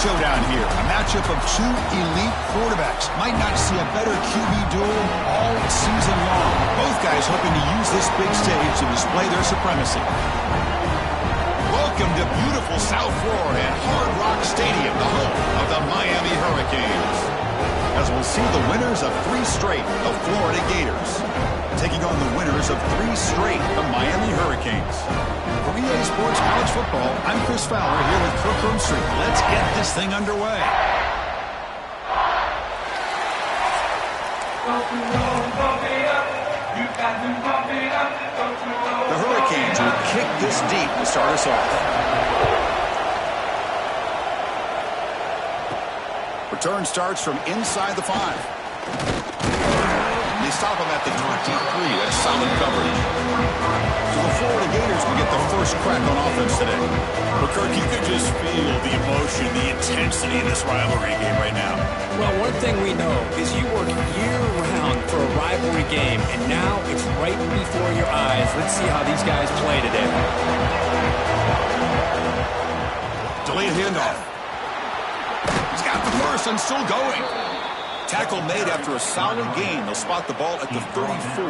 showdown here. A matchup of two elite quarterbacks. Might not see a better QB duel all season long. Both guys hoping to use this big stage to display their supremacy. Welcome to beautiful South Florida and Hard Rock Stadium, the home of the Miami Hurricanes. As we'll see the winners of 3 straight, the Florida Gators, taking on the winners of 3 straight, the Miami Hurricanes. For EA Sports College Football, I'm Chris Fowler here with Kirk Herbstreit. Let's get this thing underway. The Hurricanes will kick this deep to start us off. Return starts from inside the 5. They stop him at the 23. That's solid coverage. So the Florida Gators will get the first crack on offense today. But Kirk, you could just feel the emotion, the intensity in this rivalry game right now. Well, one thing we know is you work year-round for a rivalry game, and now it's right before your eyes. Let's see how these guys play today. Delayed handoff. He's got the first and still going. Tackle made after a solid gain. They'll spot the ball at the 34.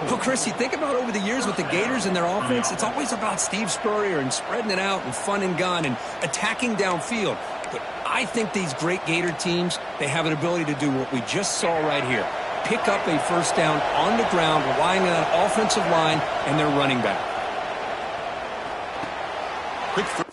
Well, Chris, you think about over the years with the Gators and their offense, it's always about Steve Spurrier and spreading it out and fun and gun and attacking downfield. But I think these great Gator teams, they have an ability to do what we just saw right here. Pick up a first down on the ground, relying on that offensive line and their running back. Quick throw.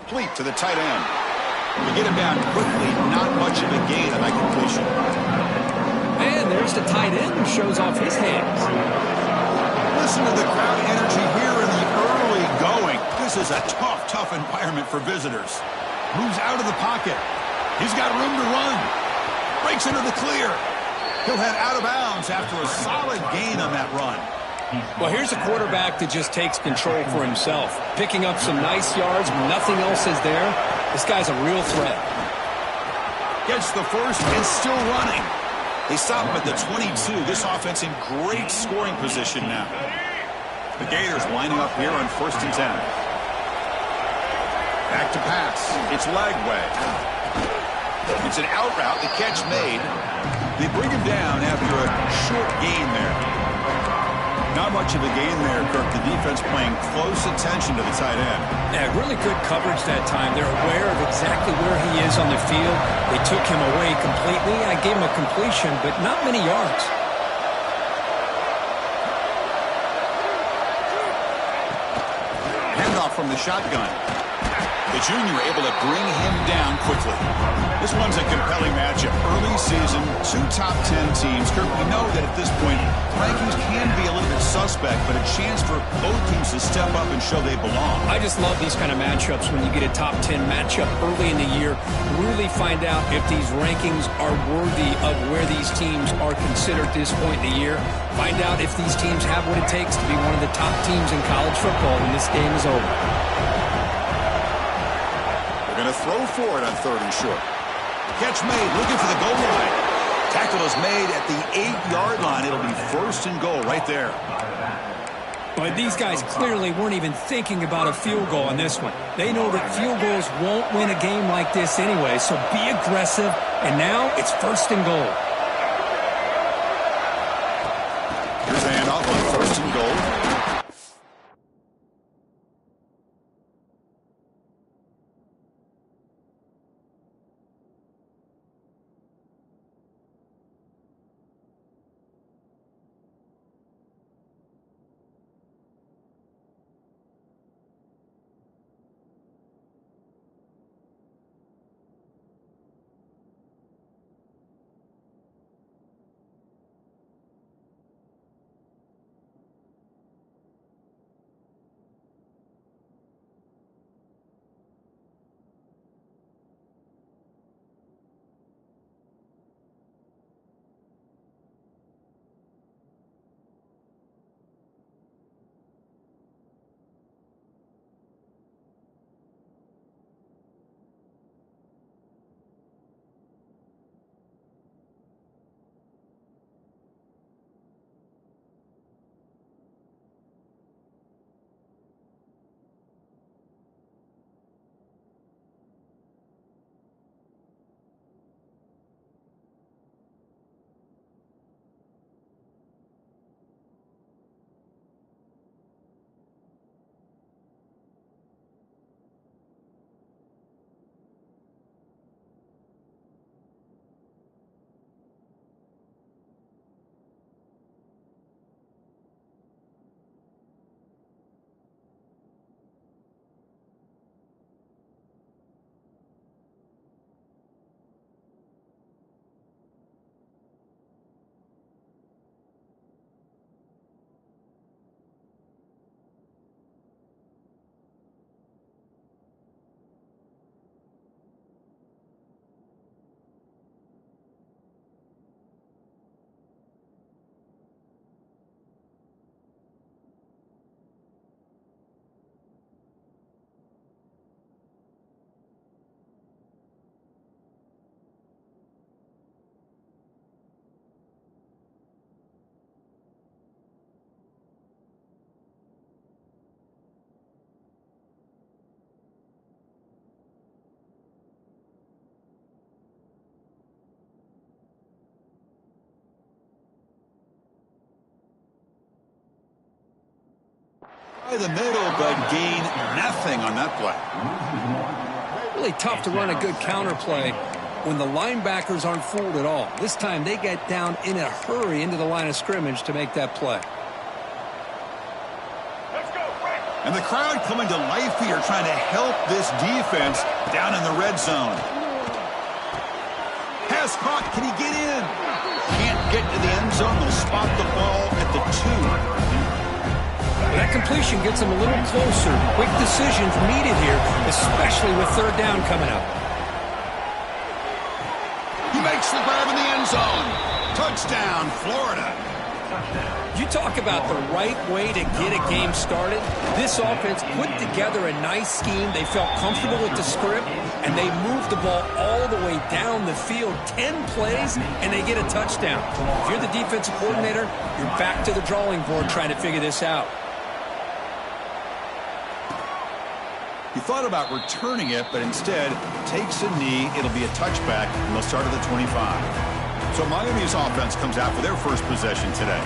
complete to the tight end. We get him down quickly, not much of a gain on that completion. And there's the tight end who shows off his hands. Listen to the crowd energy here in the early going. This is a tough environment for visitors. Moves out of the pocket. He's got room to run. Breaks into the clear. He'll head out of bounds after a solid gain on that run. Well, here's a quarterback that just takes control for himself. Picking up some nice yards when nothing else is there. This guy's a real threat. Gets the first and still running. They stop him at the 22. This offense in great scoring position now. The Gators lining up here on 1st and 10. Back to pass. It's Lagway. It's an out route. The catch made. They bring him down after a short gain there. Not much of a gain there, Kirk. The defense paying close attention to the tight end. Yeah, really good coverage that time. They're aware of exactly where he is on the field. They took him away completely. I gave him a completion, but not many yards. Handoff from the shotgun. The junior able to bring him down quickly. This one's a compelling matchup. Early season, 2 top 10 teams. Kirk, we know that at this point, rankings can be a little bit suspect, but a chance for both teams to step up and show they belong. I just love these kind of matchups when you get a top 10 matchup early in the year. Really find out if these rankings are worthy of where these teams are considered at this point in the year. Find out if these teams have what it takes to be one of the top teams in college football when this game is over. Going to throw for it on 3rd and short. Catch made, looking for the goal line. Tackle is made at the 8-yard line. It'll be 1st and goal right there. But these guys clearly weren't even thinking about a field goal on this one. They know that field goals won't win a game like this anyway, so be aggressive. And now it's 1st and goal. Here's a handoff on 1st and goal. By the middle, but gain nothing on that play. Really tough to run a good counter play when the linebackers aren't fooled at all. This time they get down in a hurry into the line of scrimmage to make that play. And the crowd coming to life here, trying to help this defense down in the red zone. Pass caught. Can he get in? Can't get to the end zone. They'll spot the ball at the 2. That completion gets them a little closer. Quick decisions needed here, especially with third down coming up. He makes the grab in the end zone. Touchdown, Florida. You talk about the right way to get a game started. This offense put together a nice scheme. They felt comfortable with the script, and they moved the ball all the way down the field. 10 plays, and they get a touchdown. If you're the defensive coordinator, you're back to the drawing board trying to figure this out. He thought about returning it, but instead takes a knee. It'll be a touchback, and they'll start at the 25. So Miami's offense comes out for their first possession today.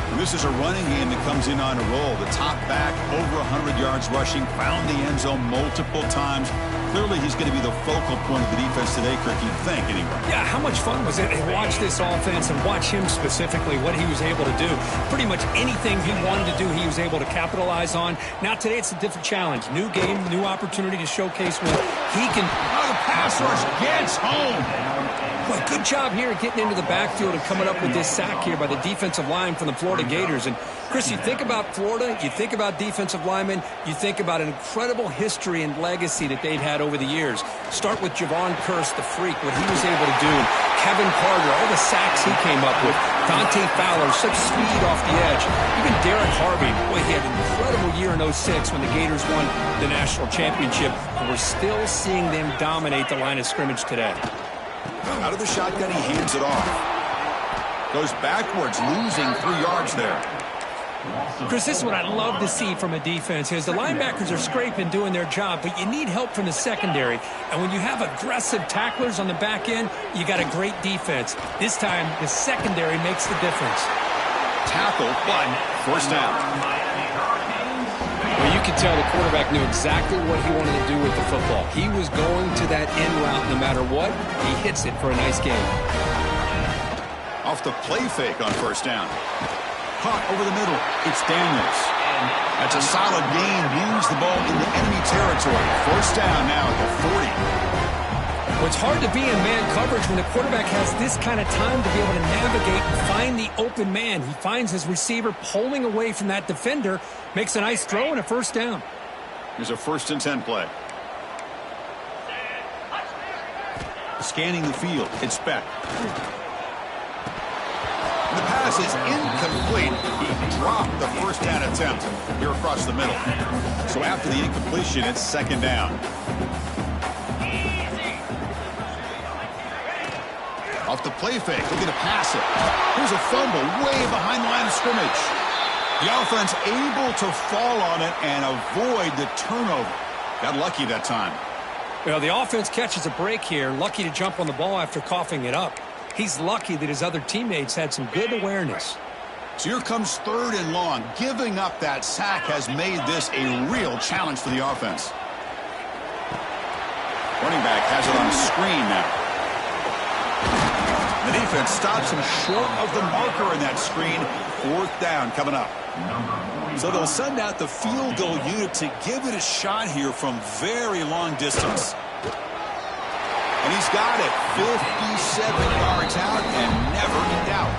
And this is a running game that comes in on a roll. The top back, over 100 yards rushing, found the end zone multiple times. Clearly, he's going to be the focal point of the defense today, Kirk, you'd think, anyway. Yeah, how much fun was it to watch this offense and watch him specifically, what he was able to do. Pretty much anything he wanted to do, he was able to capitalize on. Now, today, it's a different challenge. New game, new opportunity to showcase what he can. Oh, the pass rush gets home. Boy, good job here getting into the backfield and coming up with this sack here by the defensive line from the Florida Gators. And, Chris, you think about Florida, you think about defensive linemen, you think about an incredible history and legacy that they've had over the years. Start with Javon Kearse, the freak, what he was able to do. And Kevin Carter, all the sacks he came up with. Dante Fowler, such speed off the edge. Even Derek Harvey, boy, he had an incredible year in 06 when the Gators won the national championship. And we're still seeing them dominate the line of scrimmage today. Out of the shotgun, he hands it off. Goes backwards, losing 3 yards there. Chris, this is what I love to see from a defense is the linebackers are scraping, doing their job, but you need help from the secondary. And when you have aggressive tacklers on the back end, you got a great defense. This time, the secondary makes the difference. Tackle, but first down. Well, you could tell the quarterback knew exactly what he wanted to do with the football. He was going to that end route no matter what. He hits it for a nice game. Off the play fake on first down. Caught over the middle. It's Daniels. That's a solid gain. Moves the ball into enemy territory. First down now at the 40. Well, it's hard to be in man coverage when the quarterback has this kind of time to be able to navigate and find the open man. He finds his receiver pulling away from that defender, makes a nice throw and a first down. Here's a 1st and 10 play. Scanning the field. It's Beck. The pass is incomplete. He dropped the first down attempt here across the middle. So after the incompletion, it's second down. Off the play fake, looking to pass it. Here's a fumble way behind the line of scrimmage. The offense able to fall on it and avoid the turnover. Got lucky that time. Well, the offense catches a break here. Lucky to jump on the ball after coughing it up. He's lucky that his other teammates had some good awareness. So here comes 3rd and long. Giving up that sack has made this a real challenge for the offense. Running back has it on a screen now. The defense stops him short of the marker in that screen. 4th down coming up. So they'll send out the field goal unit to give it a shot here from very long distance. And he's got it. 57 yards out and never in doubt.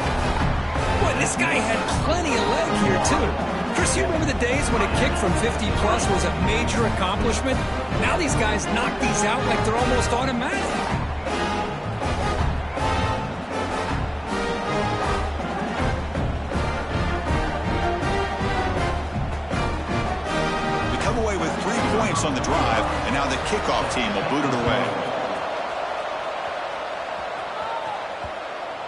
Boy, this guy had plenty of leg here, too. Chris, you remember the days when a kick from 50-plus was a major accomplishment? Now these guys knock these out like they're almost automatic. We come away with 3 points on the drive, and now the kickoff team will boot it away.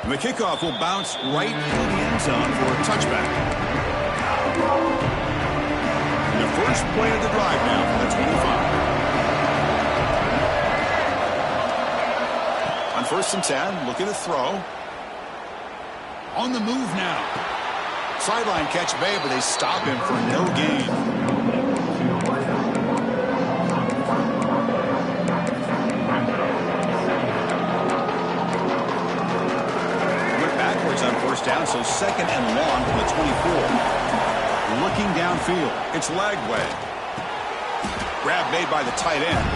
The kickoff will bounce right into the end zone for a touchback. The first play of the drive now for the 25. On 1st and 10, looking to throw. On the move now. Sideline catch made, but they stop him for no gain. On first down, so 2nd and long from the 24. Looking downfield, it's Lagway. Grab made by the tight end.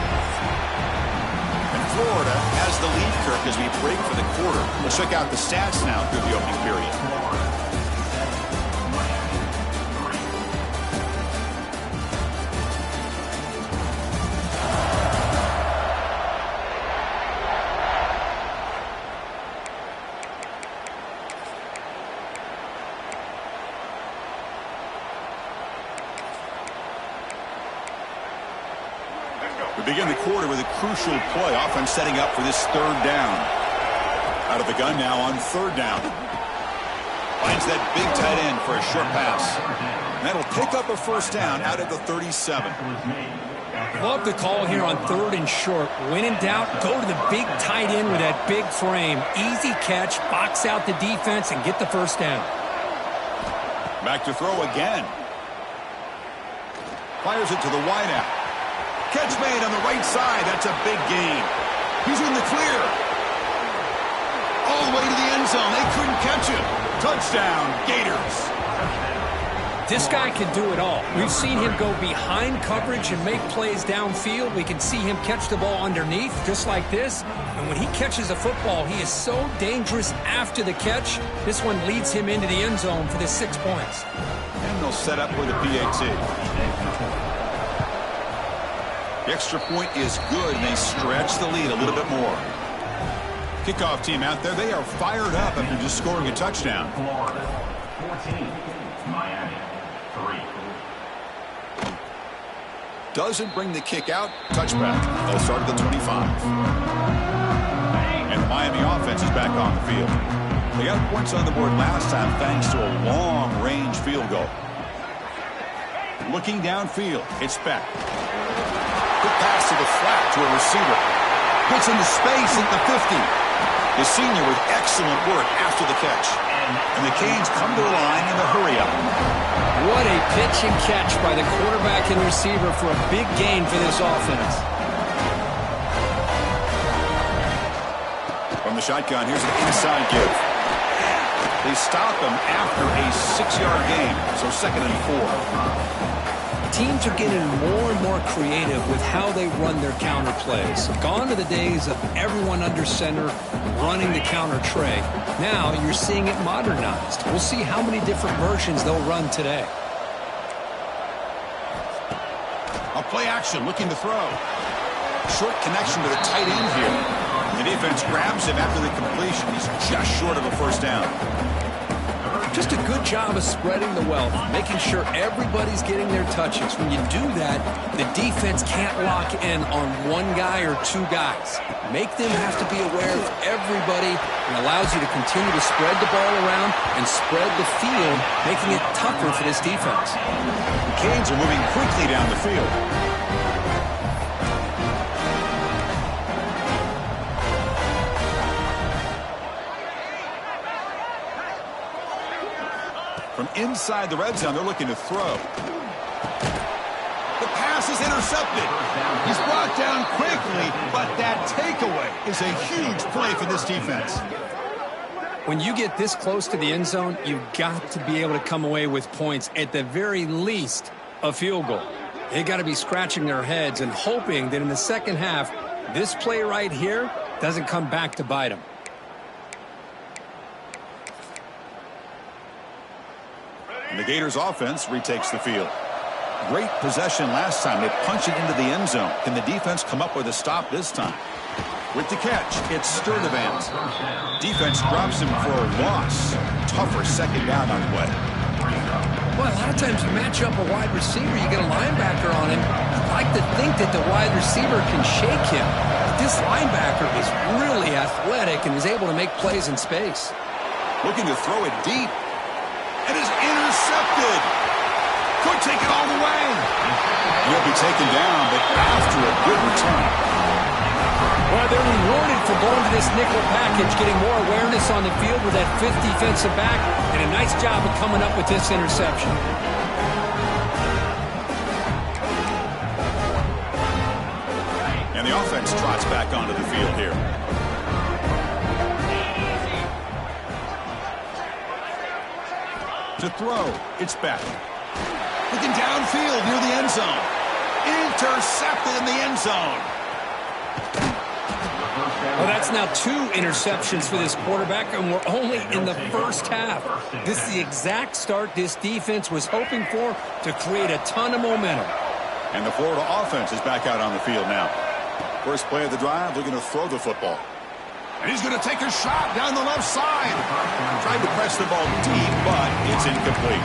And Florida has the lead, Kirk, as we break for the quarter. Let's check out the stats now through the opening period. We begin the quarter with a crucial play. Offense setting up for this third down. Out of the gun now on third down. Finds that big tight end for a short pass. And that'll pick up a first down out of the 37. Love the call here on third and short. When in doubt, go to the big tight end with that big frame. Easy catch, box out the defense, and get the first down. Back to throw again. Fires it to the wideout. Catch made on the right side. That's a big gain. He's in the clear. All the way to the end zone. They couldn't catch him. Touchdown, Gators. This guy can do it all. We've seen him go behind coverage and make plays downfield. We can see him catch the ball underneath, just like this. And when he catches a football, he is so dangerous after the catch. This one leads him into the end zone for the 6 points. And they'll set up with a PAT. The extra point is good, and they stretch the lead a little bit more. Kickoff team out there, they are fired up after just scoring a touchdown. Florida 14, Miami 3. Doesn't bring the kick out. Touchback. They'll start at the 25. And the Miami offense is back on the field. They got points on the board last time thanks to a long-range field goal. Looking downfield, it's back. Good pass to the flat to a receiver. Gets into space at the 50. The senior with excellent work after the catch. And the Canes come to the line in the hurry-up. What a pitch and catch by the quarterback and receiver for a big gain for this offense. From the shotgun, here's an inside give. They stop him after a 6-yard gain, so 2nd and 4. Teams are getting more and more creative with how they run their counter plays. Gone are the days of everyone under center running the counter tray. Now you're seeing it modernized. We'll see how many different versions they'll run today. A play action, looking to throw. Short connection to the tight end here. The defense grabs him after the completion. He's just short of a first down. Just a good job of spreading the wealth, making sure everybody's getting their touches. When you do that, the defense can't lock in on one guy or two guys. Make them have to be aware of everybody and allows you to continue to spread the ball around and spread the field, making it tougher for this defense. The Canes are moving quickly down the field. From inside the red zone, they're looking to throw. The pass is intercepted. He's brought down quickly, but that takeaway is a huge play for this defense. When you get this close to the end zone, you've got to be able to come away with points, at the very least, a field goal. They got to be scratching their heads and hoping that in the second half, this play right here doesn't come back to bite them. And the Gators offense retakes the field. Great possession last time. They punch it into the end zone. Can the defense come up with a stop this time? With the catch, it's Sturdivant. Defense drops him for a loss. Tougher second down on the way. Well, a lot of times you match up a wide receiver, you get a linebacker on him. I'd like to think that the wide receiver can shake him. But this linebacker is really athletic and is able to make plays in space. Looking to throw it deep. It is intercepted. Could take it all the way. He'll be taken down, but after a good return. Well, they're rewarded for going to this nickel package, getting more awareness on the field with that fifth defensive back, and a nice job of coming up with this interception. And the offense trots back onto the field here. To throw, it's back. Looking downfield near the end zone. Intercepted in the end zone. Well, that's now 2 interceptions for this quarterback, and we're only in the first half. This is the exact start this defense was hoping for to create a ton of momentum. And the Florida offense is back out on the field now. First play of the drive, looking to throw the football. And he's going to take a shot down the left side. Tried to press the ball deep, but it's incomplete.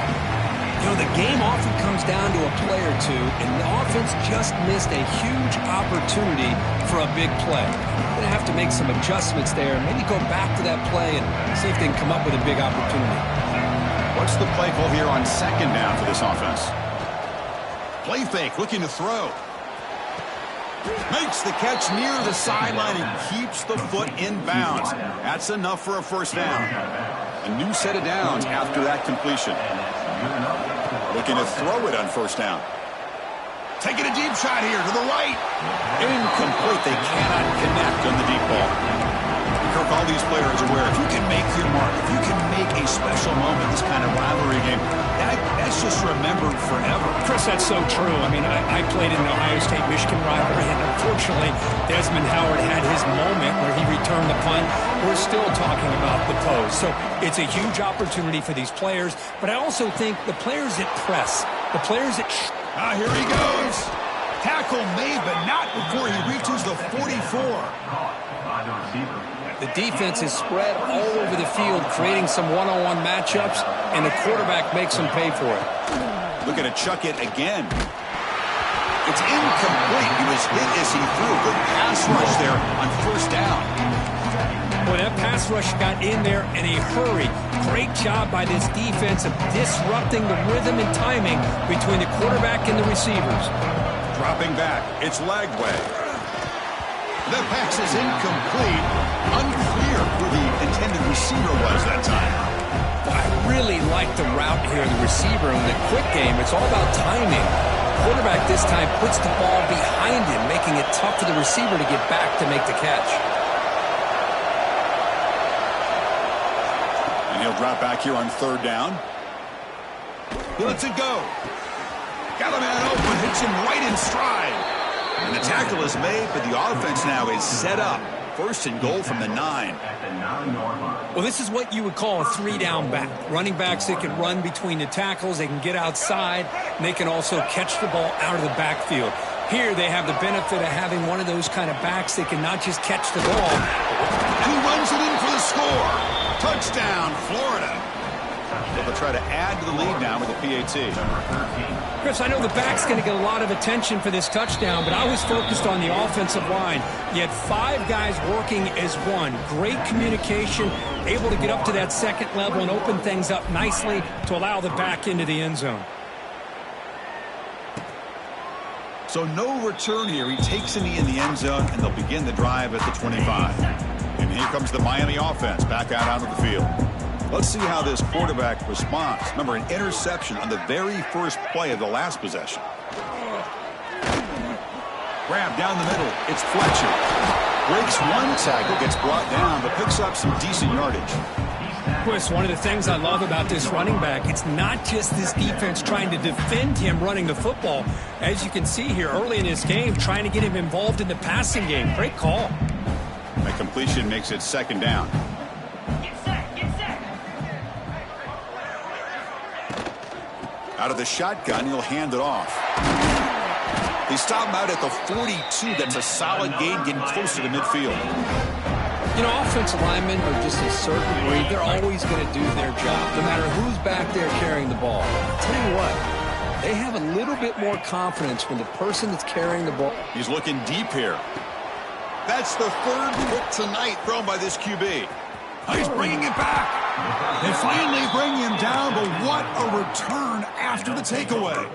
You know, the game often comes down to a play or two, and the offense just missed a huge opportunity for a big play. They're going to have to make some adjustments there, maybe go back to that play and see if they can come up with a big opportunity. What's the play call here on second down for this offense? Play fake, looking to throw. Makes the catch near the sideline and keeps the foot in bounds. That's enough for a first down. A new set of downs after that completion. Looking to throw it on first down. Taking a deep shot here to the right. Incomplete. They cannot connect on the deep ball. Kirk, all these players are aware, if you can make your mark, if you can make a special moment, this kind of rivalry game, that's just remembered forever. Chris, that's so true. I mean, I played in an Ohio State-Michigan rivalry, and unfortunately, Desmond Howard had his moment where he returned the punt. We're still talking about the pose. So it's a huge opportunity for these players, but I also think the players that press, the players that... Here he goes. Tackle made, but not before he reaches the 44. The defense is spread all over the field, creating some one-on-one matchups, and the quarterback makes them pay for it. Looking to chuck it again. It's incomplete. He was hit as he threw a good pass rush there on first down. Boy, that pass rush got in there in a hurry. Great job by this defense of disrupting the rhythm and timing between the quarterback and the receivers. Dropping back. It's Lagway. The pass is incomplete. Unclear who the intended receiver was that time. I really like the route here, the receiver. In the quick game, it's all about timing. The quarterback this time puts the ball behind him, making it tough for the receiver to get back to make the catch. And he'll drop back here on third down. He lets it go. Got a man open, hits him right in stride. And the tackle is made, but the offense now is set up. First and goal from the 9. Well, this is what you would call a 3-down back. Running backs that can run between the tackles, they can get outside, and they can also catch the ball out of the backfield. Here they have the benefit of having one of those kind of backs that can not just catch the ball. He runs it in for the score. Touchdown, Florida. They'll try to add to the lead now with a PAT. Chris, I know the back's going to get a lot of attention for this touchdown, but I was focused on the offensive line. You had 5 guys working as one. Great communication, able to get up to that second level and open things up nicely to allow the back into the end zone. So no return here. He takes a knee in the end zone, and they'll begin the drive at the 25. And here comes the Miami offense back out onto the field. Let's see how this quarterback responds. Remember, an interception on the very first play of the last possession. Grab down the middle. It's Fletcher. Breaks one tackle, gets brought down, but picks up some decent yardage. Chris, one of the things I love about this running back, it's not just this defense trying to defend him running the football. As you can see here early in this game, trying to get him involved in the passing game. Great call. The completion makes it second down. Out of the shotgun, he'll hand it off. They stop him out at the 42. That's a solid gain, getting closer to midfield. You know, offensive linemen are just a certain breed. They're always going to do their job, no matter who's back there carrying the ball. I'll tell you what, they have a little bit more confidence when the person that's carrying the ball. He's looking deep here. That's the third pick tonight thrown by this QB. He's bringing it back. They finally bring him down, but what a return after the takeaway.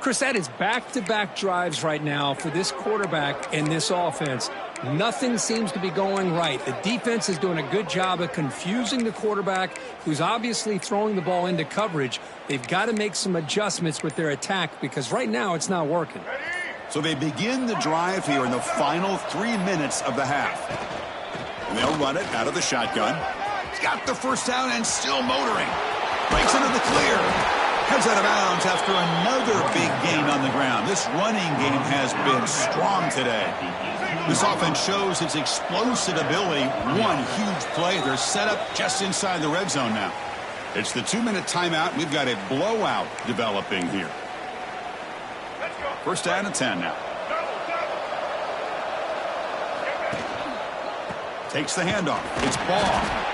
Chris, that is back-to-back drives right now for this quarterback and this offense. Nothing seems to be going right. The defense is doing a good job of confusing the quarterback, who's obviously throwing the ball into coverage. They've got to make some adjustments with their attack because right now it's not working. So they begin the drive here in the final 3 minutes of the half. And they'll run it out of the shotgun. He's got the first down and still motoring. Breaks into the clear. Heads out of bounds after another big gain on the ground. This running game has been strong today. This offense shows its explosive ability. One huge play. They're set up just inside the red zone now. It's the 2-minute timeout. We've got a blowout developing here. First down and 10 now. Takes the handoff. It's Ball.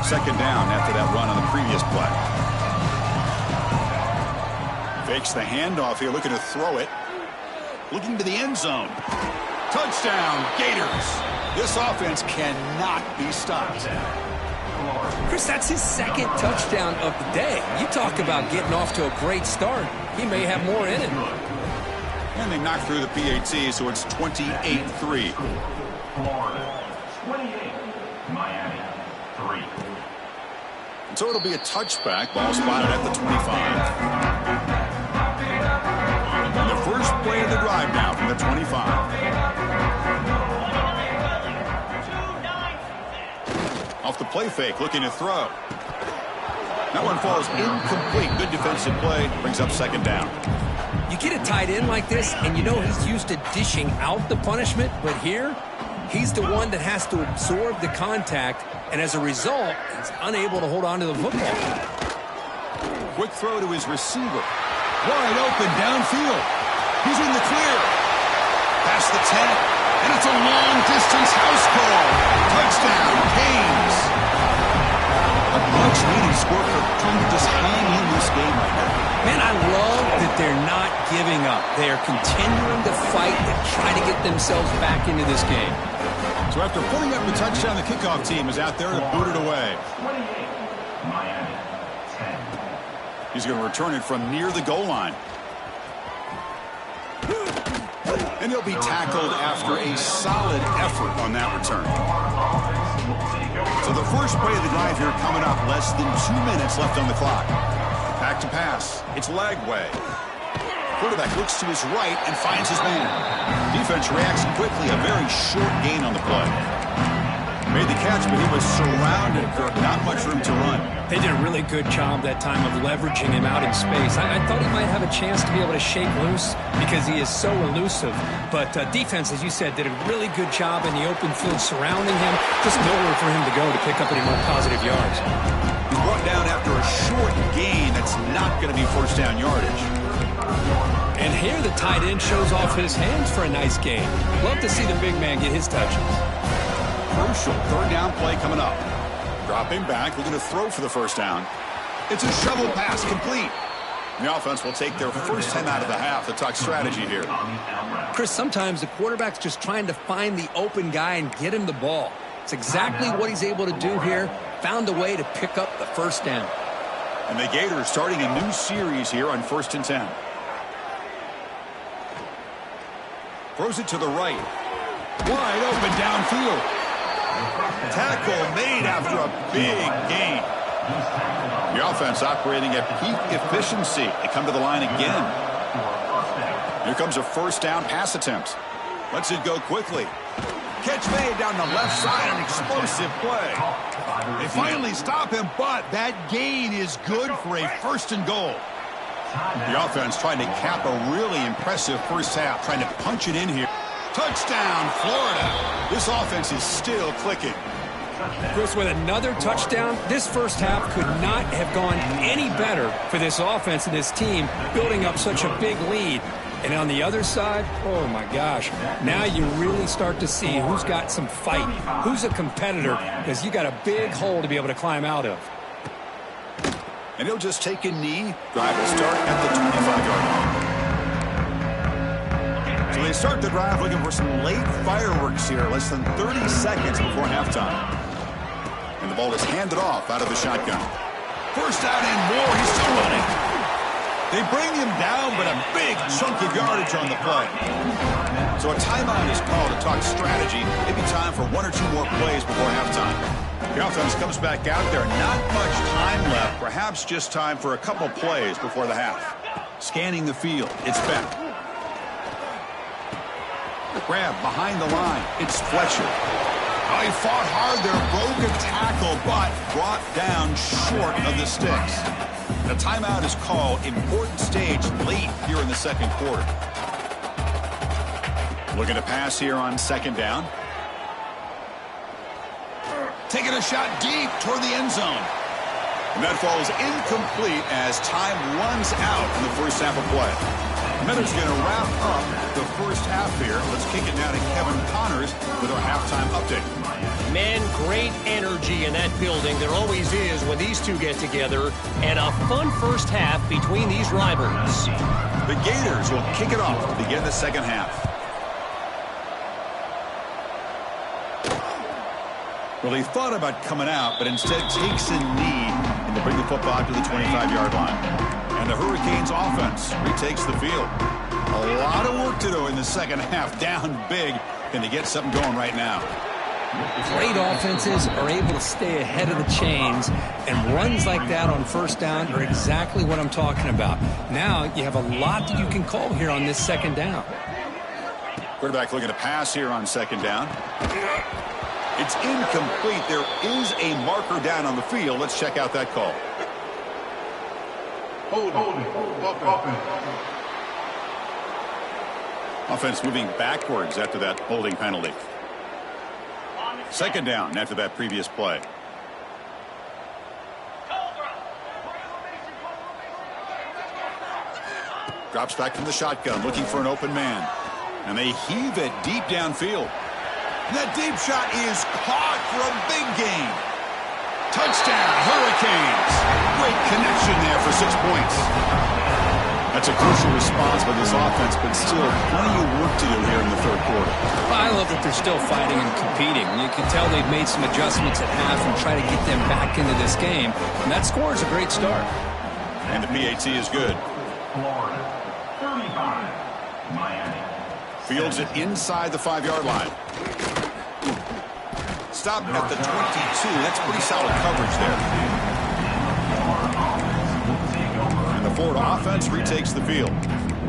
Second down after that run on the previous play. Fakes the handoff here, looking to throw it. Looking to the end zone. Touchdown, Gators. This offense cannot be stopped. Chris, that's his second touchdown of the day. You talk about getting off to a great start. He may have more in him. And they knocked through the PAT, so it's 28-3. Florida 28, Miami 3. So it'll be a touchback. Ball spotted at the 25. And the first play of the drive now from the 25. Off the play fake, looking to throw. That one falls incomplete. Good defensive play. Brings up second down. You get a tight end like this, and you know he's used to dishing out the punishment, but here, he's the one that has to absorb the contact, and as a result, he's unable to hold on to the football. Quick throw to his receiver. Wide open downfield. He's in the clear. Past the 10, and it's a long-distance house call. Touchdown, Canes. A much-needed score for trying to just hang in this game right now. Man, I love that they're not giving up. They are continuing to fight to try to get themselves back into this game. So after pulling up the touchdown, the kickoff team is out there to boot it away. 28, Miami 10. He's going to return it from near the goal line. And he'll be tackled after a solid effort on that return. So the first play of the drive here coming up. Less than 2 minutes left on the clock. Back to pass. It's Lagway. Quarterback looks to his right and finds his man. Defense reacts quickly. A very short gain on the play. Made the catch, but he was surrounded. Not much room to run. They did a really good job that time of leveraging him out in space. I thought he might have a chance to be able to shake loose because he is so elusive. But defense, as you said, did a really good job in the open field surrounding him. Just nowhere for him to go to pick up any more positive yards. He's brought down after a short gain. That's not going to be first down yardage. And here the tight end shows off his hands for a nice gain. Love to see the big man get his touches. Crucial third down play coming up. Dropping back, looking to throw for the first down. It's a shovel pass, complete. The offense will take their first time out of the half. The talk strategy here. Chris, sometimes the quarterback's just trying to find the open guy and get him the ball. It's exactly what he's able to do here. Found a way to pick up the first down. And the Gators starting a new series here on 1st and 10. Throws it to the right. Wide open downfield. Tackle made after a big gain. The offense operating at peak efficiency. They come to the line again. Here comes a first down pass attempt. Lets it go quickly. Catch made down the left side. An explosive play. They finally stop him, but that gain is good for a 1st and goal. The offense trying to cap a really impressive first half. Trying to punch it in here. Touchdown, Florida. This offense is still clicking. Chris, with another touchdown, this first half could not have gone any better for this offense and this team, building up such a big lead. And on the other side, oh my gosh, now you really start to see who's got some fight, who's a competitor, because you got a big hole to be able to climb out of. And he'll just take a knee. Drive will start at the 25-yard line. So they start the drive looking for some late fireworks here, less than 30 seconds before halftime. And the ball is handed off out of the shotgun. First down and more. He's still running. They bring him down, but a big chunk of yardage on the play. So a timeout is called to talk strategy. Maybe time for 1 or 2 more plays before halftime. The offense comes back out there. Not much time left. Perhaps just time for a couple plays before the half. Scanning the field. It's Beck. Grab behind the line. It's Fletcher. Oh, he fought hard there, broke a tackle, but brought down short of the sticks. The timeout is called. Important stage late here in the second quarter. Looking to pass here on second down. Taking a shot deep toward the end zone. And that falls incomplete as time runs out in the first half of play. Minutes going to wrap up the first half here. Let's kick it now to Kevin Connors with our halftime update. Man, great energy in that building. There always is when these two get together. And a fun first half between these rivals. The Gators will kick it off to begin the second half. Well, he thought about coming out, but instead takes a knee and to bring the football to the 25-yard line. And the Hurricanes offense retakes the field. A lot of work to do in the second half. Down big, and to get something going right now. Great offenses are able to stay ahead of the chains, and runs like that on first down are exactly what I'm talking about. Now you have a lot that you can call here on this second down. Quarterback looking to pass here on second down. It's incomplete. There is a marker down on the field. Let's check out that call. Offense moving backwards after that holding penalty. Second down after that previous play. Drops back from the shotgun, looking for an open man. And they heave it deep downfield. That deep shot is caught for a big gain. Touchdown, Hurricanes. Great connection there for 6 points. That's a crucial response by this offense, but still plenty of work to do here in the third quarter. I love that they're still fighting and competing. You can tell they've made some adjustments at half and try to get them back into this game. And that score is a great start. And the PAT is good. Florida, 35, Miami. Fields it inside the 5-yard line. Stop at the 22. That's pretty solid coverage there. And the Florida offense retakes the field.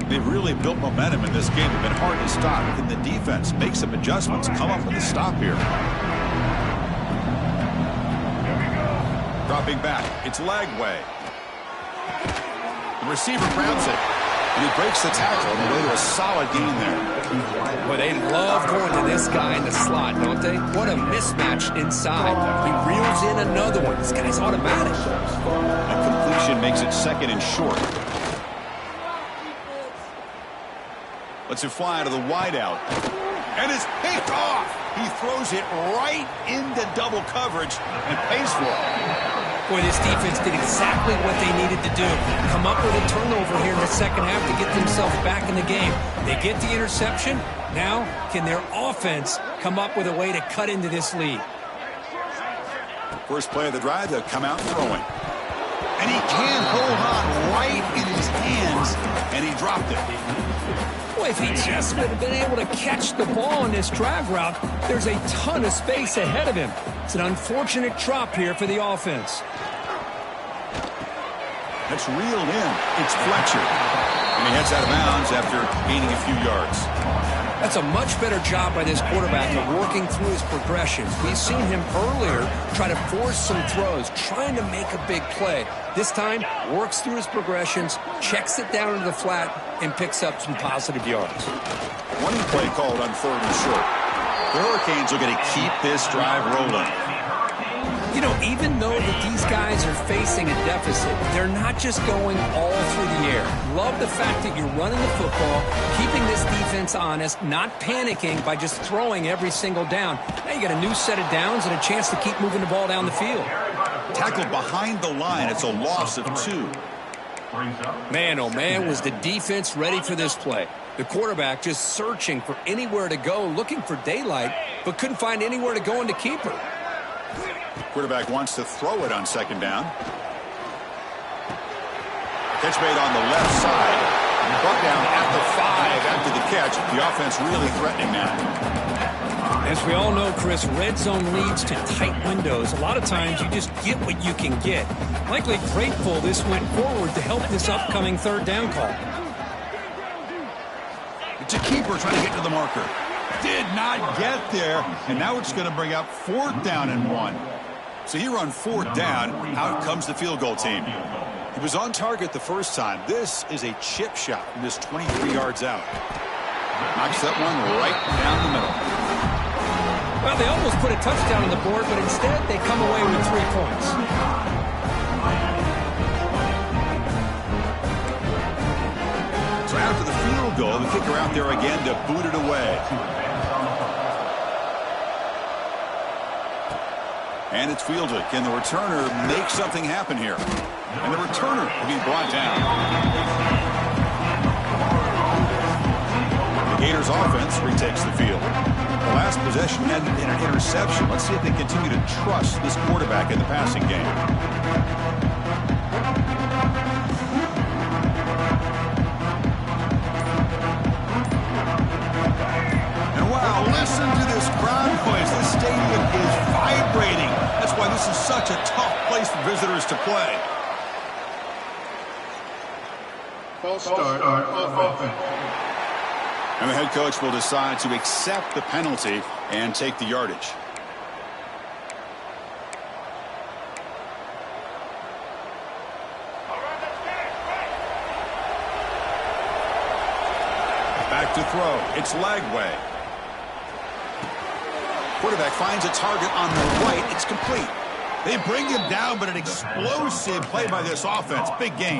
They've really built momentum in this game. They've been hard to stop. Can the defense make some adjustments, come up with a stop here? Dropping back. It's Lagway. The receiver grabs it. And he breaks the tackle on the way to a solid gain there. Boy, they love going to this guy in the slot, don't they? What a mismatch inside. He reels in another one. This guy's automatic. And completion makes it second and short. Lets it fly out of the wideout. And it's picked off. He throws it right into double coverage and pays for it. Boy, this defense did exactly what they needed to do. Come up with a turnover here in the second half to get themselves back in the game. They get the interception. Now, can their offense come up with a way to cut into this lead? First play of the drive, they'll come out throwing. And he can hold on right in his hands, and he dropped it. Boy, if he just would have been able to catch the ball on this drag route, there's a ton of space ahead of him. It's an unfortunate drop here for the offense. That's reeled in. It's Fletcher. And he heads out of bounds after gaining a few yards. That's a much better job by this quarterback of working through his progressions. We've seen him earlier try to force some throws, trying to make a big play. This time, works through his progressions, checks it down into the flat, and picks up some positive yards. One play called on third and short. The Hurricanes are going to keep this drive rolling. You know, even though that these guys are facing a deficit, they're not just going all through the air. Love the fact that you're running the football, keeping this defense honest, not panicking by just throwing every single down. Now you got a new set of downs and a chance to keep moving the ball down the field. Tackled behind the line. It's a loss of 2. Man, oh man, was the defense ready for this play. The quarterback just searching for anywhere to go, looking for daylight, but couldn't find anywhere to go in the keeper. Quarterback wants to throw it on second down. Catch made on the left side. Brought down at the 5 after the catch. The offense really threatening now. As we all know, Chris, red zone leads to tight windows. A lot of times you just get what you can get. Likely grateful this went forward to help this upcoming third down call. It's a keeper trying to get to the marker. did not get there. And now it's going to bring up 4th down and 1. So here on 4th down, out comes the field goal team. He was on target the first time. This is a chip shot from just 23 yards out. Knocks that one right down the middle. Well, they almost put a touchdown on the board, but instead they come away with 3 points. So after the field goal, the kicker out there again to boot it away. And it's fielded. Can the returner make something happen here? And the returner will be brought down. The Gators offense retakes the field. The last possession ended in an interception. Let's see if they continue to trust this quarterback in the passing game. And wow, listen to this crowd noise. This stadium is vibrating. That's why this is such a tough place for visitors to play. False start offense. And the head coach will decide to accept the penalty and take the yardage. Back to throw. It's Lagway. Quarterback finds a target on the right. It's complete. They bring him down, but an explosive play by this offense. Big gain.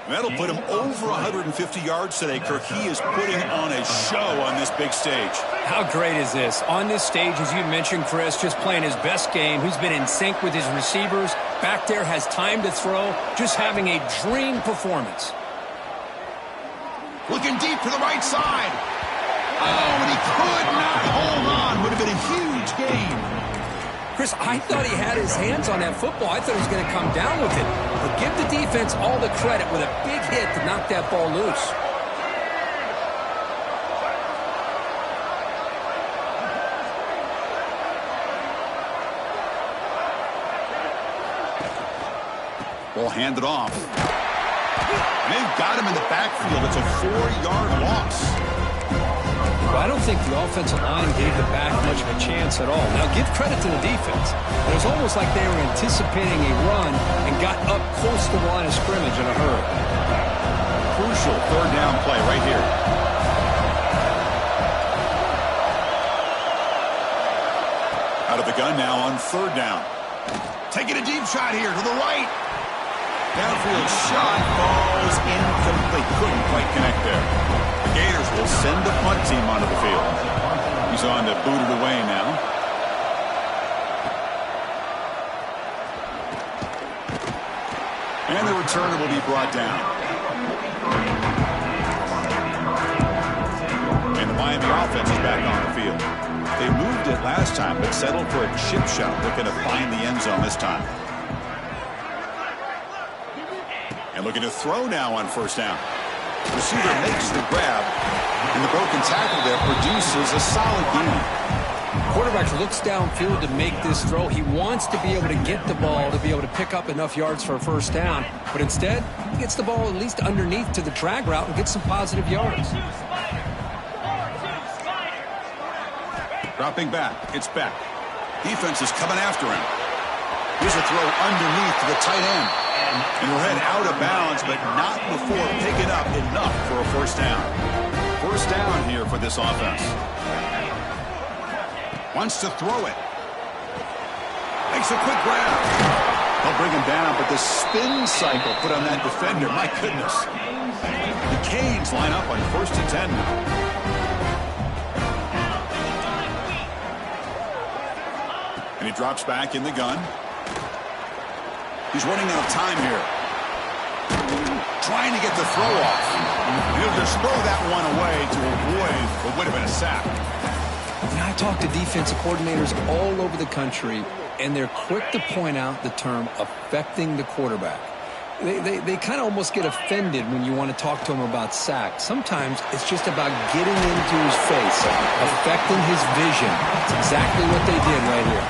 That'll put him over 150 yards today, Kirk. He is putting on a show on this big stage. How great is this? On this stage, as you mentioned, Chris, just playing his best game. He's been in sync with his receivers. Back there, has time to throw. Just having a dream performance. Looking deep to the right side. Oh, and he could not hold on. Would have been a huge gain. Chris, I thought he had his hands on that football. I thought he was going to come down with it. But give the defense all the credit with a big hit to knock that ball loose. Ball handed off. And they've got him in the backfield. It's a 4-yard loss. Well, I don't think the offensive line gave the back much of a chance at all. Now, give credit to the defense. It was almost like they were anticipating a run and got up close to the line of scrimmage in a hurry. Crucial 3rd down play right here. Out of the gun now on 3rd down. Taking a deep shot here to the right. Downfield shot falls incomplete. Couldn't quite connect there. The Gators will send the punt team onto the field. He's on to boot it away now. And the returner will be brought down. And the Miami offense is back on the field. They moved it last time, but settled for a chip shot, looking to find the end zone this time. And looking to throw now on 1st down. Receiver makes the grab, and the broken tackle there produces a solid gain. Quarterback looks downfield to make this throw. He wants to be able to get the ball to be able to pick up enough yards for a 1st down. But instead, he gets the ball at least underneath to the drag route and gets some positive yards. Dropping back. It's Beck. Defense is coming after him. Here's a throw underneath to the tight end. And he'll head out of bounds, but not before picking up enough for a 1st down. 1st down here for this offense. Wants to throw it. Makes a quick grab. They'll bring him down, but the spin cycle put on that defender, my goodness. The Canes line up on 1st and 10 now. And he drops back in the gun. He's running out of time here. Trying to get the throw off. He'll just throw that one away to avoid what would have been a sack. And I talk to defensive coordinators all over the country, and they're quick to point out the term affecting the quarterback. They kind of almost get offended when you want to talk to them about sacks. Sometimes it's just about getting into his face, affecting his vision. That's exactly what they did right here.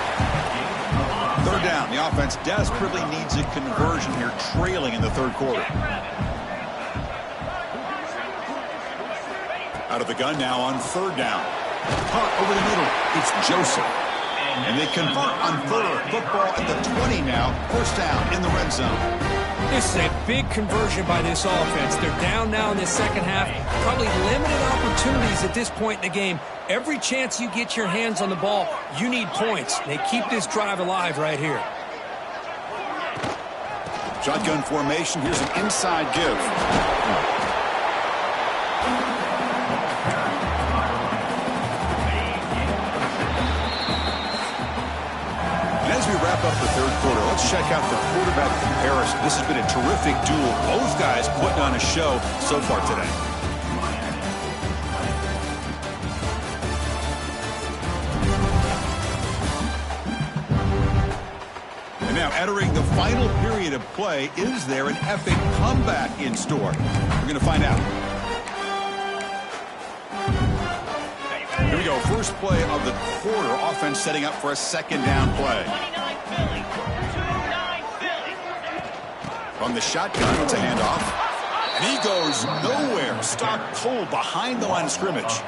3rd down. The offense desperately needs a conversion here, trailing in the 3rd quarter. Out of the gun now on 3rd down. Punt over the middle. It's Joseph. And they convert on third. Football at the 20 now. First down in the red zone. This is a big conversion by this offense. They're down now in the second half. Probably limited opportunities at this point in the game. Every chance you get your hands on the ball, you need points. They keep this drive alive right here. Shotgun formation. Here's an inside give. As we wrap up the third quarter, let's check out the quarterback comparison. This has been a terrific duel. Both guys putting on a show so far today. And now entering the final period of play, is there an epic comeback in store? We're going to find out. Here we go. First play of the quarter. Offense setting up for a second down play. From the shotgun, it's a handoff. And he goes nowhere. Stopped cold behind the line of scrimmage.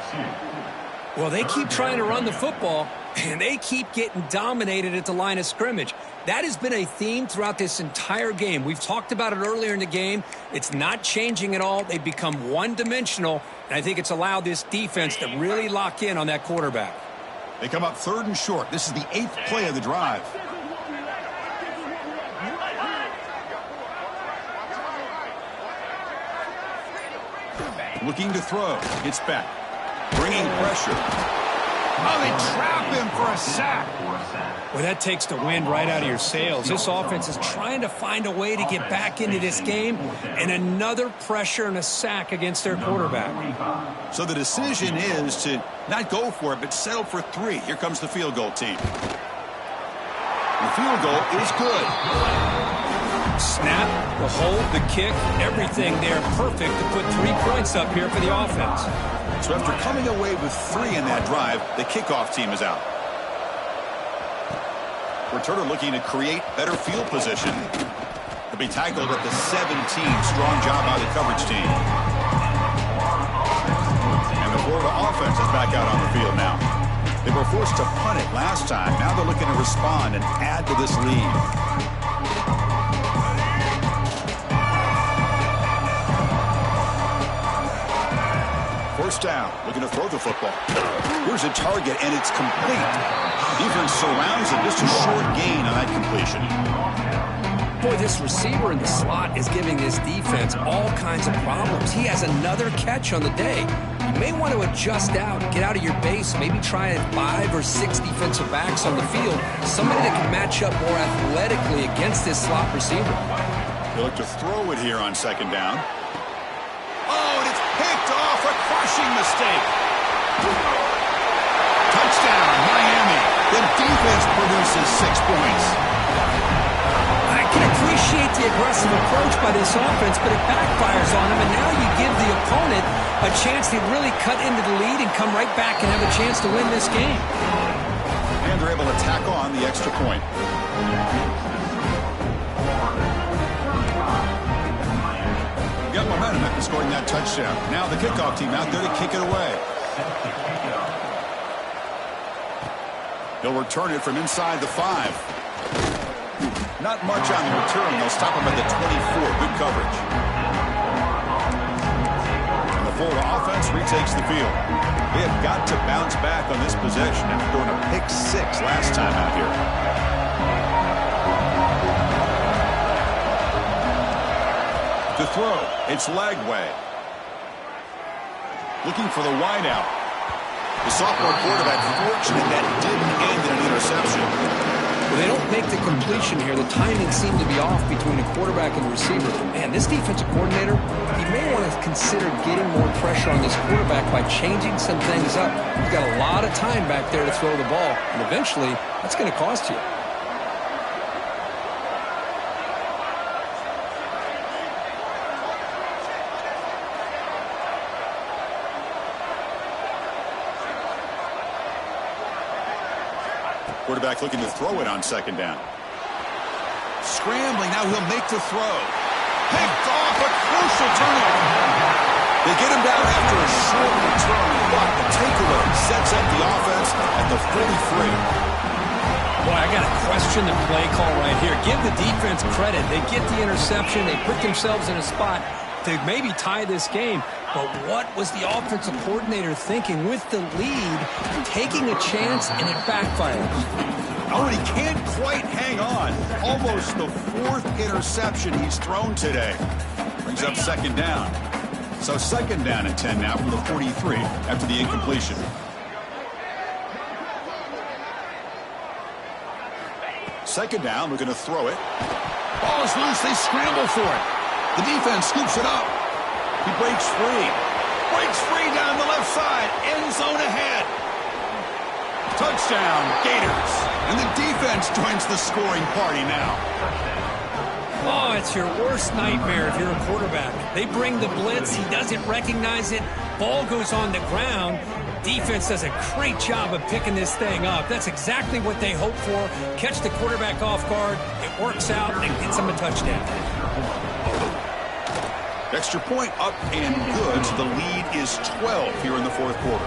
Well, they keep trying to run the football, and they keep getting dominated at the line of scrimmage. That has been a theme throughout this entire game. We've talked about it earlier in the game. It's not changing at all. They've become one-dimensional, and I think it's allowed this defense to really lock in on that quarterback. They come up third and short. This is the 8th play of the drive. Looking to throw. It's back. Bringing pressure. Oh, they trap him for a sack. Well, that takes the wind right out of your sails. This offense is trying to find a way to get back into this game, and another pressure and a sack against their quarterback. So the decision is to not go for it, but settle for 3. Here comes the field goal team. The field goal is good. Snap, the hold, the kick, everything there perfect to put 3 points up here for the offense. So after coming away with 3 in that drive, the kickoff team is out. Returner looking to create better field position. He'll be tackled at the 17. Strong job by the coverage team. And the Florida offense is back out on the field now. They were forced to punt it last time. Now they're looking to respond and add to this lead. First down, looking to throw the football. Here's a target, and it's complete. Defense surrounds him, just a short gain on that completion. Boy, this receiver in the slot is giving this defense all kinds of problems. He has another catch on the day. You may want to adjust out, get out of your base, maybe try 5 or 6 defensive backs on the field, somebody that can match up more athletically against this slot receiver. They look to throw it here on second down. Oh, and it's picked off, a crushing mistake. Touchdown, Miami. The defense produces 6 points. I can appreciate the aggressive approach by this offense, but it backfires on them, and now you give the opponent a chance to really cut into the lead and come right back and have a chance to win this game. And they're able to tack on the extra point. Got momentum after scoring that touchdown. Now the kickoff team out there to kick it away. He'll return it from inside the 5. Not much on the return. They'll stop him at the 24. Good coverage. And the Florida offense retakes the field. They have got to bounce back on this possession after throwing a pick 6 last time out here. To throw, it's Lagway. Looking for the wideout. The sophomore quarterback fortunate that didn't end in an interception. Well, they don't make the completion here. The timing seemed to be off between the quarterback and the receiver. Man, this defensive coordinator, he may want to consider getting more pressure on this quarterback by changing some things up. You've got a lot of time back there to throw the ball, and eventually that's going to cost you. Quarterback looking to throw it on second down. Scrambling, now he'll make the throw. Picked off, a crucial turnover. They get him down after a short return, but the takeaway sets up the offense at the 43. Boy, I got to question the play call right here. Give the defense credit. They get the interception. They put themselves in a spot to maybe tie this game. But what was the offensive coordinator thinking with the lead, taking a chance, and it backfires? Oh, and he can't quite hang on. Almost the fourth interception he's thrown today. Brings up second down. So second down and 10 now from the 43 after the incompletion. Second down, we're going to throw it. Ball is loose, they scramble for it. The defense scoops it up. He breaks free. Breaks free down the left side. End zone ahead. Touchdown, Gators. And the defense joins the scoring party now. Oh, it's your worst nightmare if you're a quarterback. They bring the blitz. He doesn't recognize it. Ball goes on the ground. Defense does a great job of picking this thing up. That's exactly what they hope for. Catch the quarterback off guard. It works out and gets them a touchdown. Extra point up and good. So the lead is 12 here in the fourth quarter.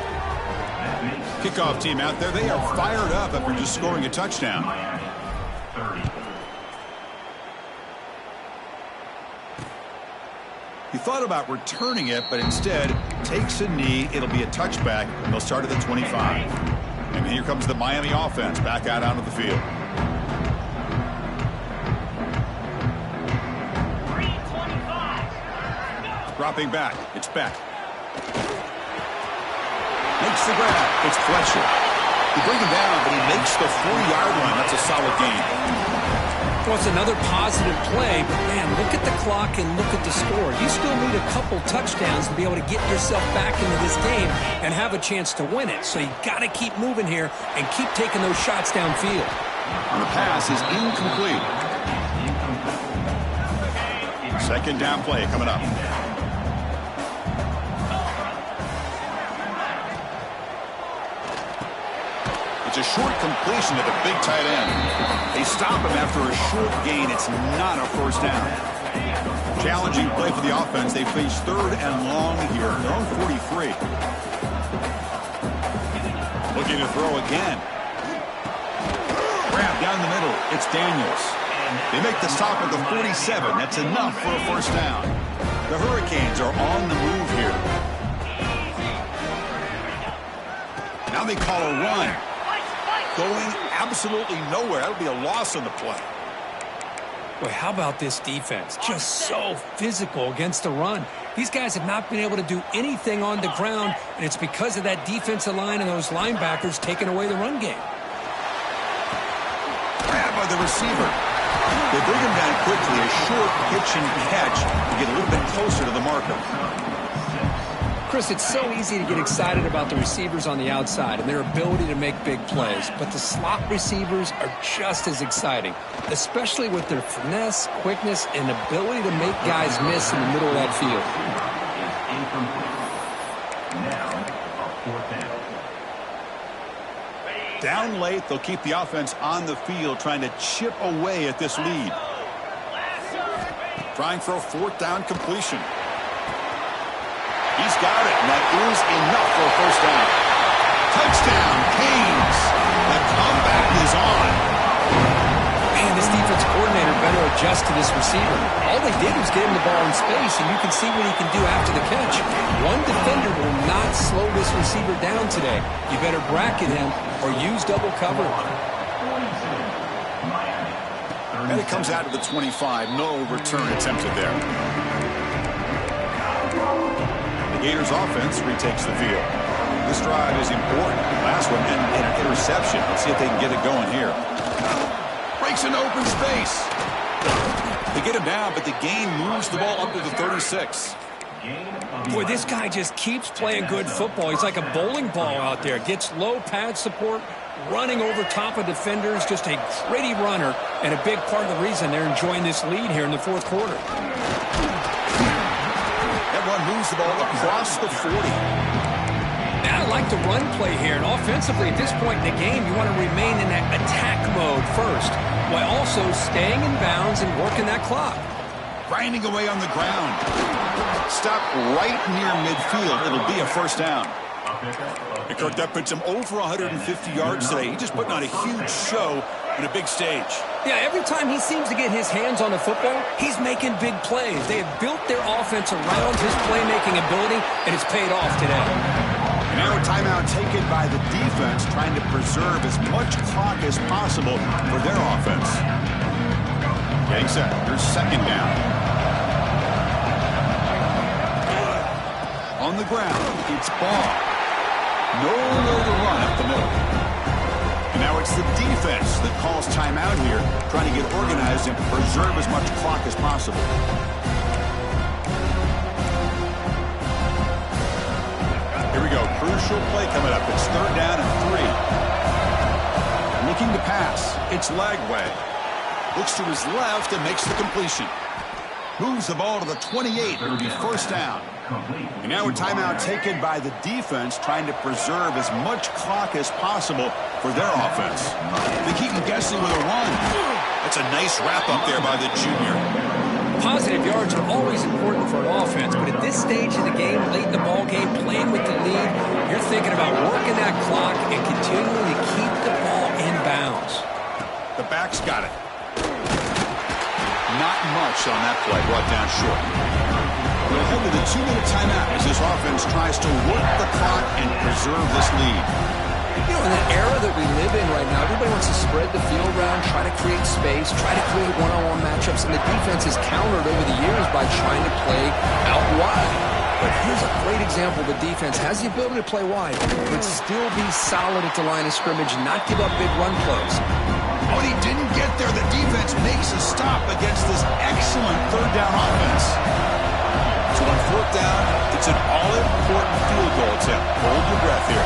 Kickoff team out there. They are fired up after just scoring a touchdown. He thought about returning it, but instead takes a knee. It'll be a touchback, and they'll start at the 25. And here comes the Miami offense back out onto the field. Dropping back. It's Beck. Makes the grab. It's Fletcher. They bring him down, but he makes the 40-yard line. That's a solid gain. Well, it's another positive play, but man, look at the clock and look at the score. You still need a couple touchdowns to be able to get yourself back into this game and have a chance to win it. So you got to keep moving here and keep taking those shots downfield. And the pass is incomplete. Second down play coming up. It's a short completion to the big tight end. They stop him after a short gain. It's not a first down. Challenging play for the offense. They face third and long here. Their own 43. Looking to throw again. Grab down the middle. It's Daniels. They make the stop at the 47. That's enough for a first down. The Hurricanes are on the move here. Now they call a run. Going absolutely nowhere. That'll be a loss on the play. Boy, how about this defense? Just so physical against the run. These guys have not been able to do anything on the ground, and it's because of that defensive line and those linebackers taking away the run game. Grabbed by the receiver. They bring him down quickly. A short pitch and catch to get a little bit closer to the marker. Chris, it's so easy to get excited about the receivers on the outside and their ability to make big plays, but the slot receivers are just as exciting, especially with their finesse, quickness, and ability to make guys miss in the middle of that field. Down late, they'll keep the offense on the field, trying to chip away at this lead. Trying for a fourth down completion. He's got it, and that is enough for a first down. Touchdown, Canes. The comeback is on. Man, this defense coordinator better adjust to this receiver. All they did was get him the ball in space, and you can see what he can do after the catch. One defender will not slow this receiver down today. You better bracket him or use double cover. And it comes out to the 25. No return attempted there. Gators offense retakes the field. This drive is important. Last one and an interception. Let's see if they can get it going here. Breaks an open space. They get him down, but the gain moves the ball up to the 36. Boy, this guy just keeps playing good football. He's like a bowling ball out there. Gets low pad support, running over top of defenders. Just a gritty runner, and a big part of the reason they're enjoying this lead here in the fourth quarter. Moves the ball across the 40. And I like the run play here. And offensively, at this point in the game, you want to remain in that attack mode first, while also staying in bounds and working that clock. Grinding away on the ground. stop right near midfield. It'll be a first down. And Kirk, that puts him over 150 yards today. He's just putting on a huge show in a big stage. Yeah, every time he seems to get his hands on the football, he's making big plays. They have built their offense around his playmaking ability, and it's paid off today. And now a timeout taken by the defense, trying to preserve as much clock as possible for their offense. Getting set. Here's second down. On the ground, it's Ball. Nowhere to run up the middle. And now it's the defense that calls timeout here, trying to get organized and preserve as much clock as possible. Here we go. Crucial play coming up. It's third down and 3. Looking to pass. It's Lagway. Looks to his left and makes the completion. Moves the ball to the 28. It'll be first down. And now a timeout taken by the defense, trying to preserve as much clock as possible for their offense. They keep them guessing with a run. That's a nice wrap up there by the junior. Positive yards are always important for an offense, but at this stage of the game, late in the ball game, playing with the lead, you're thinking about working that clock and continuing to keep the ball in bounds. The back's got it. Not much on that play, brought down short. We'll head to the 2-minute timeout as this offense tries to work the clock and preserve this lead. You know, in the era that we live in right now, everybody wants to spread the field around, try to create space, try to create one-on-one matchups, and the defense has countered over the years by trying to play out wide. But here's a great example. The defense has the ability to play wide, but still be solid at the line of scrimmage, not give up big run plays. When he didn't get there, the defense makes a stop against this excellent third down offense. So on fourth down, it's an all-important field goal attempt. Hold your breath here.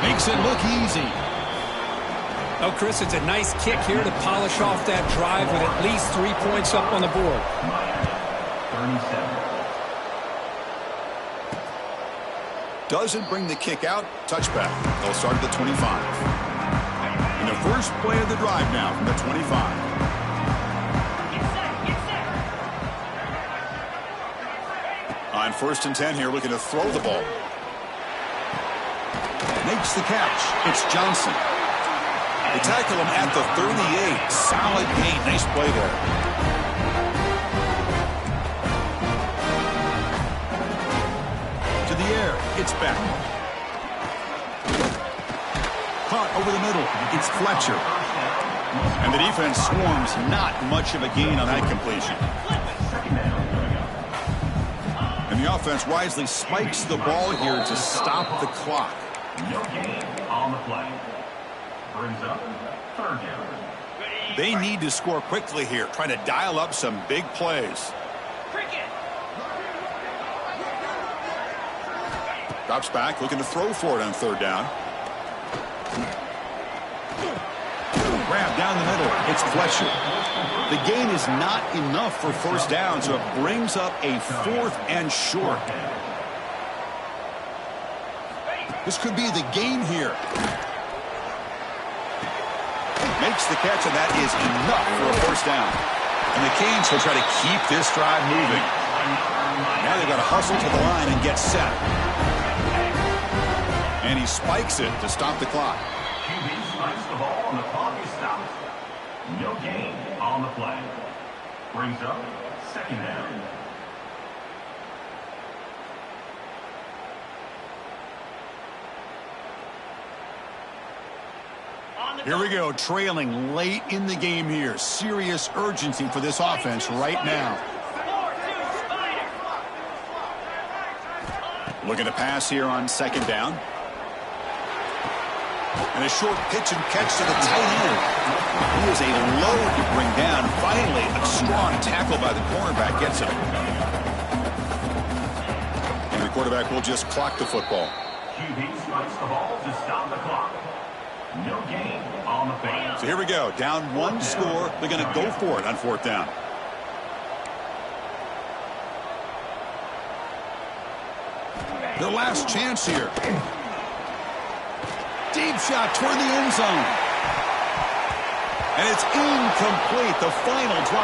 Makes it look easy. Oh, Chris, it's a nice kick here to polish off that drive with at least 3 points up on the board. 37. Doesn't bring the kick out. Touchback. They'll start at the 25. And the first play of the drive now from the 25. On 1st and 10 here, looking to throw the ball. Makes the catch. It's Johnson. They tackle him at the 38. Solid gain. Nice play there. To the air. It's back. Caught over the middle. It's Fletcher. And the defense swarms. Not much of a gain on that completion. And the offense wisely spikes the ball here to stop the clock. No gain on the play. Brings up third down. They need to score quickly here, trying to dial up some big plays. Drops back, looking to throw for it on third down. Grab down the middle. It's Fletcher. The gain is not enough for first down, so it brings up a 4th and short. This could be the game here. Makes the catch, and that is enough for a first down. And the Canes will try to keep this drive moving. Now they've got to hustle to the line and get set. And he spikes it to stop the clock. QB spikes the ball, and the clock is stopped. No gain on the play. Brings up second down. Here we go, trailing late in the game here. Serious urgency for this offense right now. Looking to pass here on second down. And a short pitch and catch to the tight end. He is a load to bring down. Finally, a strong tackle by the cornerback gets him. And the quarterback will just clock the football. QB spikes the ball to stop the clock. No gain on the play. So here we go. Down one score. They're going to go for it on fourth down. Their last chance here. Deep shot toward the end zone. And it's incomplete. The final drive